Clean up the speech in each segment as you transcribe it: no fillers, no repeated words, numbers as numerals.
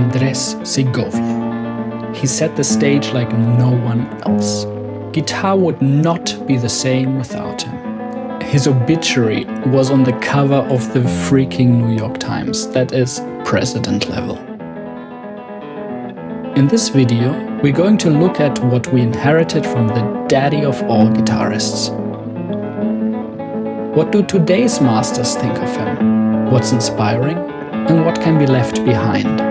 Andrés Segovia. He set the stage like no one else. Guitar would not be the same without him. His obituary was on the cover of the freaking New York Times, that is, president level. In this video, we're going to look at what we inherited from the daddy of all guitarists. What do today's masters think of him? What's inspiring? And what can be left behind?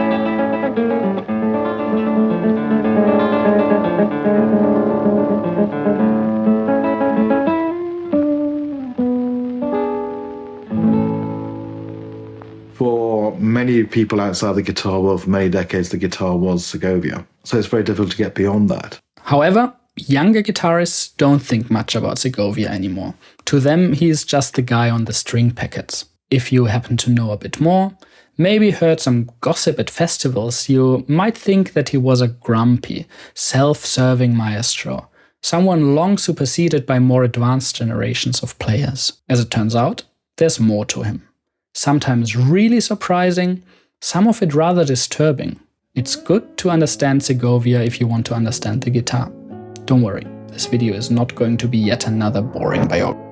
For many people outside the guitar world, for many decades, the guitar was Segovia. So it's very difficult to get beyond that. However, younger guitarists don't think much about Segovia anymore. To them, he's just the guy on the string packets. If you happen to know a bit more, maybe heard some gossip at festivals, you might think that he was a grumpy, self-serving maestro, someone long superseded by more advanced generations of players. As it turns out, there's more to him. Sometimes really surprising, some of it rather disturbing. It's good to understand Segovia if you want to understand the guitar. Don't worry, this video is not going to be yet another boring biography.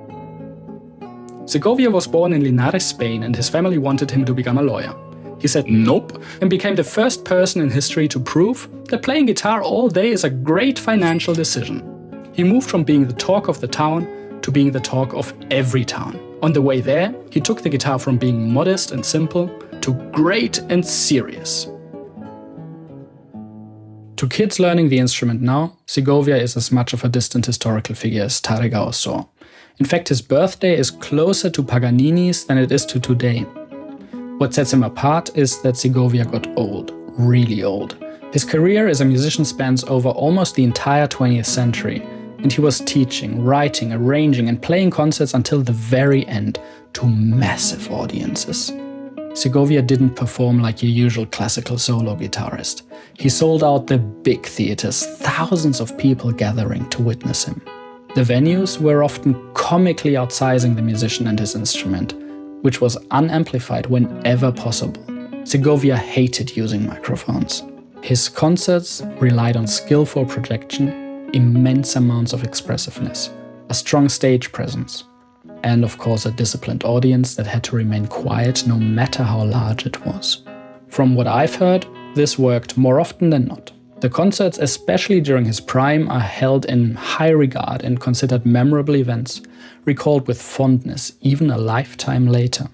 Segovia was born in Linares, Spain, and his family wanted him to become a lawyer. He said nope, and became the first person in history to prove that playing guitar all day is a great financial decision. He moved from being the talk of the town to being the talk of every town. On the way there, he took the guitar from being modest and simple to great and serious. To kids learning the instrument now, Segovia is as much of a distant historical figure as Tarrega or Saw. In fact, his birthday is closer to Paganini's than it is to today. What sets him apart is that Segovia got old, really old. His career as a musician spans over almost the entire 20th century, and he was teaching, writing, arranging and playing concerts until the very end to massive audiences. Segovia didn't perform like your usual classical solo guitarist. He sold out the big theaters, thousands of people gathering to witness him. The venues were often comically outsizing the musician and his instrument, which was unamplified whenever possible. Segovia hated using microphones. His concerts relied on skillful projection, immense amounts of expressiveness, a strong stage presence, and of course a disciplined audience that had to remain quiet no matter how large it was. From what I've heard, this worked more often than not. The concerts, especially during his prime, are held in high regard and considered memorable events, recalled with fondness even a lifetime later.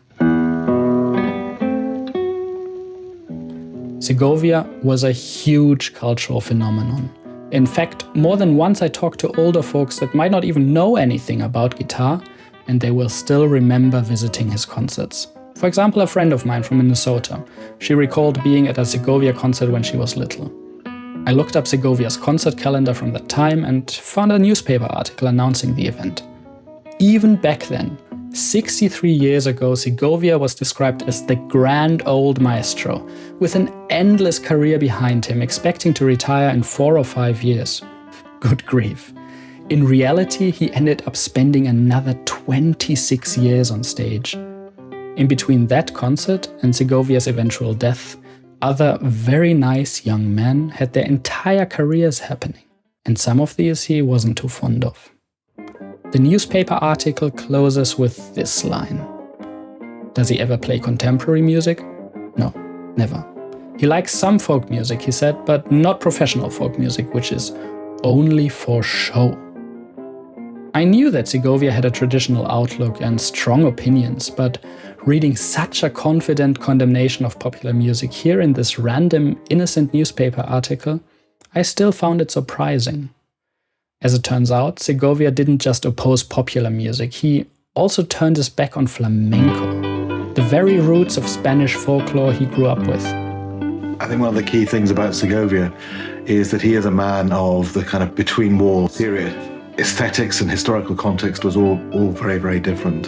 Segovia was a huge cultural phenomenon. In fact, more than once I talked to older folks that might not even know anything about guitar, and they will still remember visiting his concerts. For example, a friend of mine from Minnesota. She recalled being at a Segovia concert when she was little. I looked up Segovia's concert calendar from that time and found a newspaper article announcing the event. Even back then, 63 years ago, Segovia was described as the grand old maestro, with an endless career behind him, expecting to retire in 4 or 5 years. Good grief. In reality, he ended up spending another 26 years on stage. In between that concert and Segovia's eventual death, other very nice young men had their entire careers happening, and some of these he wasn't too fond of. The newspaper article closes with this line. Does he ever play contemporary music? No, never. He likes some folk music, he said, but not professional folk music, which is only for show. I knew that Segovia had a traditional outlook and strong opinions, but reading such a confident condemnation of popular music here in this random, innocent newspaper article, I still found it surprising. As it turns out, Segovia didn't just oppose popular music, he also turned his back on flamenco, the very roots of Spanish folklore he grew up with. I think one of the key things about Segovia is that he is a man of the kind of between-war period. Aesthetics and historical context was all very, very different.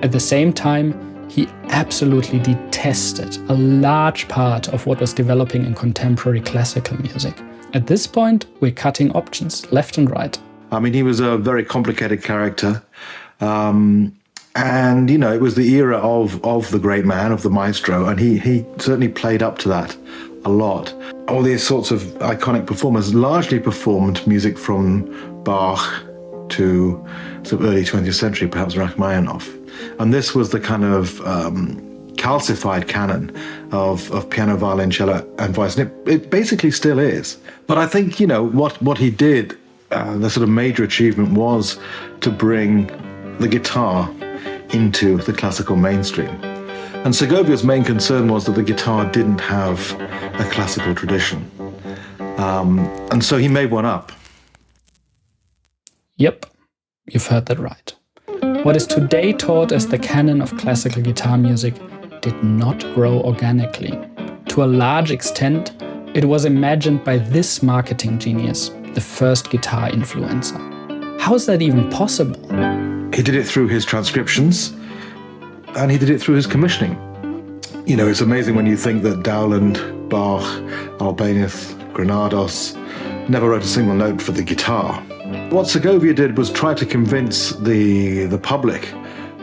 At the same time, he absolutely detested a large part of what was developing in contemporary classical music. At this point, we're cutting options left and right. I mean, he was a very complicated character. And, you know, it was the era of the great man, of the maestro, and he certainly played up to that a lot. All these sorts of iconic performers largely performed music from Bach to sort of early 20th century, perhaps Rachmaninoff. And this was the kind of calcified canon of piano, violin, cello, and voice. And it basically still is. But I think, what he did, the sort of major achievement was to bring the guitar into the classical mainstream. And Segovia's main concern was that the guitar didn't have a classical tradition. And so he made one up. Yep, you've heard that right. What is today taught as the canon of classical guitar music did not grow organically. To a large extent, it was imagined by this marketing genius, the first guitar influencer. How is that even possible? He did it through his transcriptions, and he did it through his commissioning. It's amazing when you think that Dowland, Bach, Albéniz, Granados never wrote a single note for the guitar. What Segovia did was try to convince the public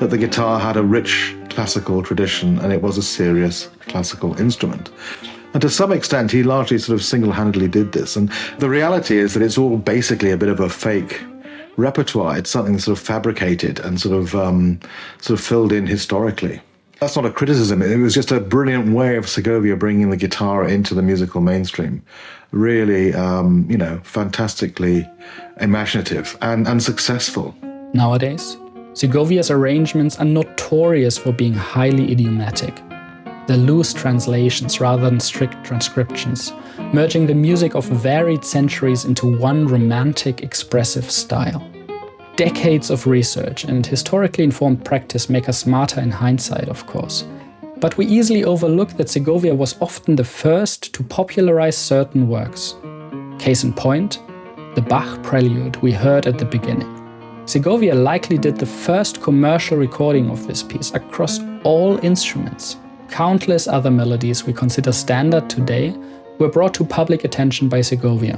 that the guitar had a rich classical tradition and it was a serious classical instrument. And to some extent, he largely sort of single-handedly did this. And the reality is that it's all basically a bit of a fake repertoire. It's something sort of fabricated and sort of filled in historically. That's not a criticism. It was just a brilliant way of Segovia bringing the guitar into the musical mainstream. Really, fantastically imaginative and successful. Nowadays, Segovia's arrangements are notorious for being highly idiomatic. They're loose translations rather than strict transcriptions, merging the music of varied centuries into one romantic, expressive style. Decades of research and historically informed practice make us smarter in hindsight, of course. But we easily overlook that Segovia was often the first to popularize certain works. Case in point, the Bach prelude we heard at the beginning. Segovia likely did the first commercial recording of this piece across all instruments. Countless other melodies we consider standard today were brought to public attention by Segovia.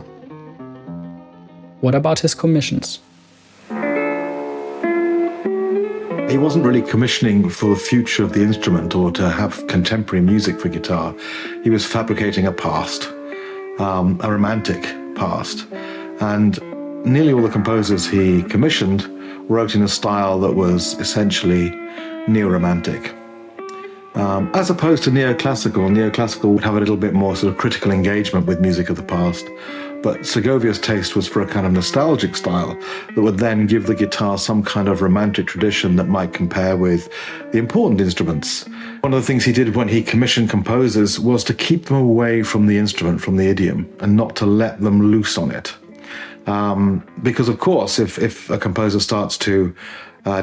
What about his commissions? He wasn't really commissioning for the future of the instrument or to have contemporary music for guitar. He was fabricating a past, a romantic past. And nearly all the composers he commissioned wrote in a style that was essentially neo-romantic. As opposed to neoclassical. Neoclassical would have a little bit more sort of critical engagement with music of the past. But Segovia's taste was for a kind of nostalgic style that would then give the guitar some kind of romantic tradition that might compare with the important instruments. One of the things he did when he commissioned composers was to keep them away from the instrument, from the idiom, and not to let them loose on it. Because, of course, if a composer starts to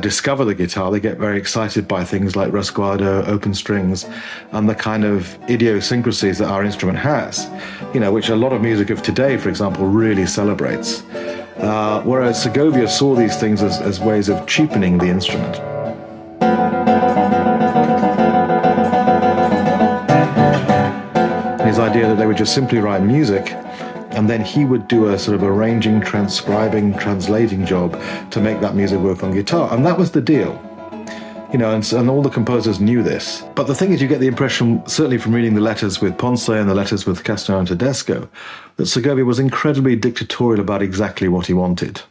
discover the guitar, they get very excited by things like rasguardo, open strings, and the kind of idiosyncrasies that our instrument has, which a lot of music of today, for example, really celebrates. Whereas Segovia saw these things as ways of cheapening the instrument. His idea that they would just simply write music, and then he would do a sort of arranging, transcribing, translating job to make that music work on guitar. And that was the deal. And all the composers knew this. But the thing is, you get the impression, certainly from reading the letters with Ponce and the letters with Castro and Tedesco, that Segovia was incredibly dictatorial about exactly what he wanted.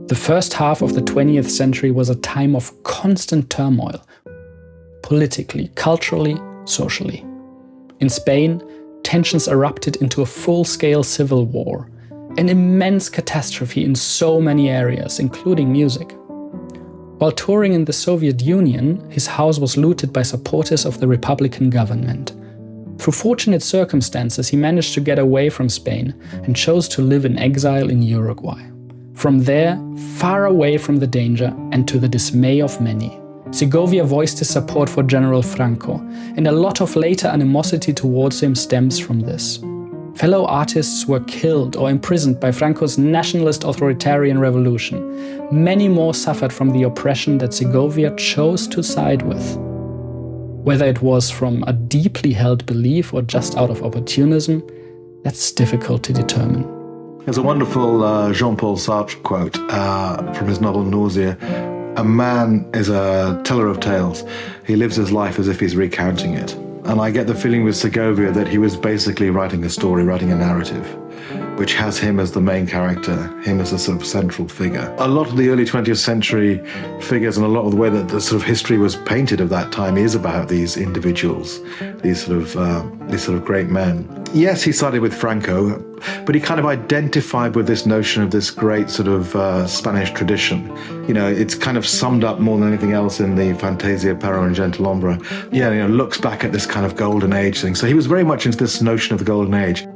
The first half of the 20th century was a time of constant turmoil, politically, culturally, socially. In Spain, tensions erupted into a full-scale civil war, an immense catastrophe in so many areas, including music. While touring in the Soviet Union, his house was looted by supporters of the Republican government. Through fortunate circumstances, he managed to get away from Spain and chose to live in exile in Uruguay. From there, far away from the danger and to the dismay of many, Segovia voiced his support for General Franco, and a lot of later animosity towards him stems from this. Fellow artists were killed or imprisoned by Franco's nationalist authoritarian revolution. Many more suffered from the oppression that Segovia chose to side with. Whether it was from a deeply held belief or just out of opportunism, that's difficult to determine. There's a wonderful Jean-Paul Sartre quote from his novel Nausea, A man is a teller of tales. He lives his life as if he's recounting it. And I get the feeling with Segovia that he was basically writing a story, writing a narrative, which has him as the main character, him as a sort of central figure. A lot of the early 20th century figures and a lot of the way that the sort of history was painted of that time is about these individuals, these sort of great men. Yes, he started with Franco, but he kind of identified with this notion of this great sort of Spanish tradition. You know, it's kind of summed up more than anything else in the Fantasia Pero and Gentilhombre. Yeah, you know, looks back at this kind of golden age thing. So he was very much into this notion of the golden age.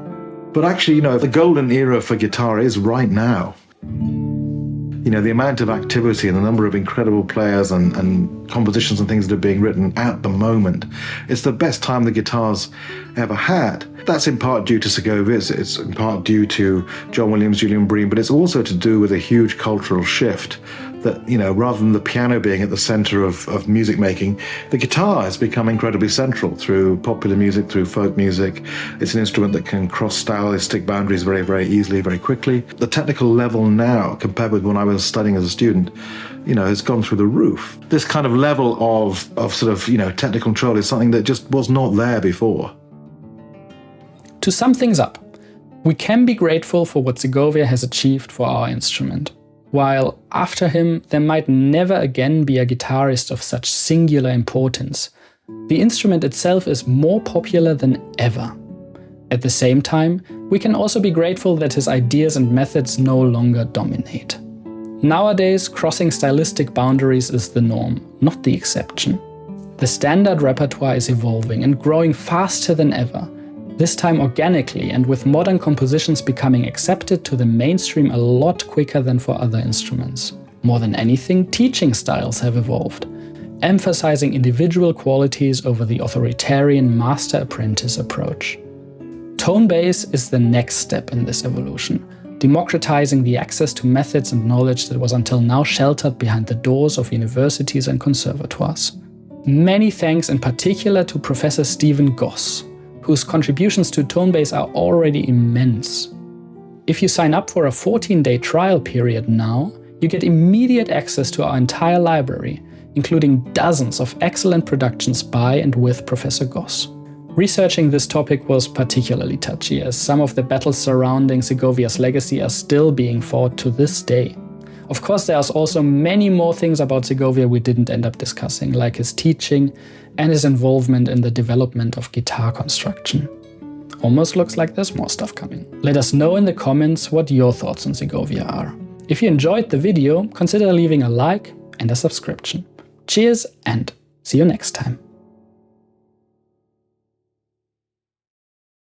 But actually, you know, the golden era for guitar is right now. You know, the amount of activity and the number of incredible players and compositions and things that are being written at the moment, it's the best time the guitar's ever had. That's in part due to Segovia, it's in part due to John Williams, Julian Bream, but it's also to do with a huge cultural shift that, you know, rather than the piano being at the center of music making, the guitar has become incredibly central through popular music, through folk music. It's an instrument that can cross stylistic boundaries very, very easily, very quickly. The technical level now, compared with when I was studying as a student, you know, has gone through the roof. This kind of level of sort of, you know, technical control is something that just was not there before. To sum things up, we can be grateful for what Segovia has achieved for our instrument, while after him there might never again be a guitarist of such singular importance. The instrument itself is more popular than ever. At the same time, we can also be grateful that his ideas and methods no longer dominate. Nowadays, crossing stylistic boundaries is the norm, not the exception. The standard repertoire is evolving and growing faster than ever, this time organically and with modern compositions becoming accepted to the mainstream a lot quicker than for other instruments. More than anything, teaching styles have evolved, emphasizing individual qualities over the authoritarian master-apprentice approach. Tonebase is the next step in this evolution, democratizing the access to methods and knowledge that was until now sheltered behind the doors of universities and conservatoires. Many thanks in particular to Professor Stephen Goss, whose contributions to Tonebase are already immense. If you sign up for a 14-day trial period now, you get immediate access to our entire library, including dozens of excellent productions by and with Professor Goss. Researching this topic was particularly touchy, as some of the battles surrounding Segovia's legacy are still being fought to this day. Of course, there's also many more things about Segovia we didn't end up discussing, like his teaching and his involvement in the development of guitar construction. Almost looks like there's more stuff coming. Let us know in the comments what your thoughts on Segovia are. If you enjoyed the video, consider leaving a like and a subscription. Cheers and see you next time.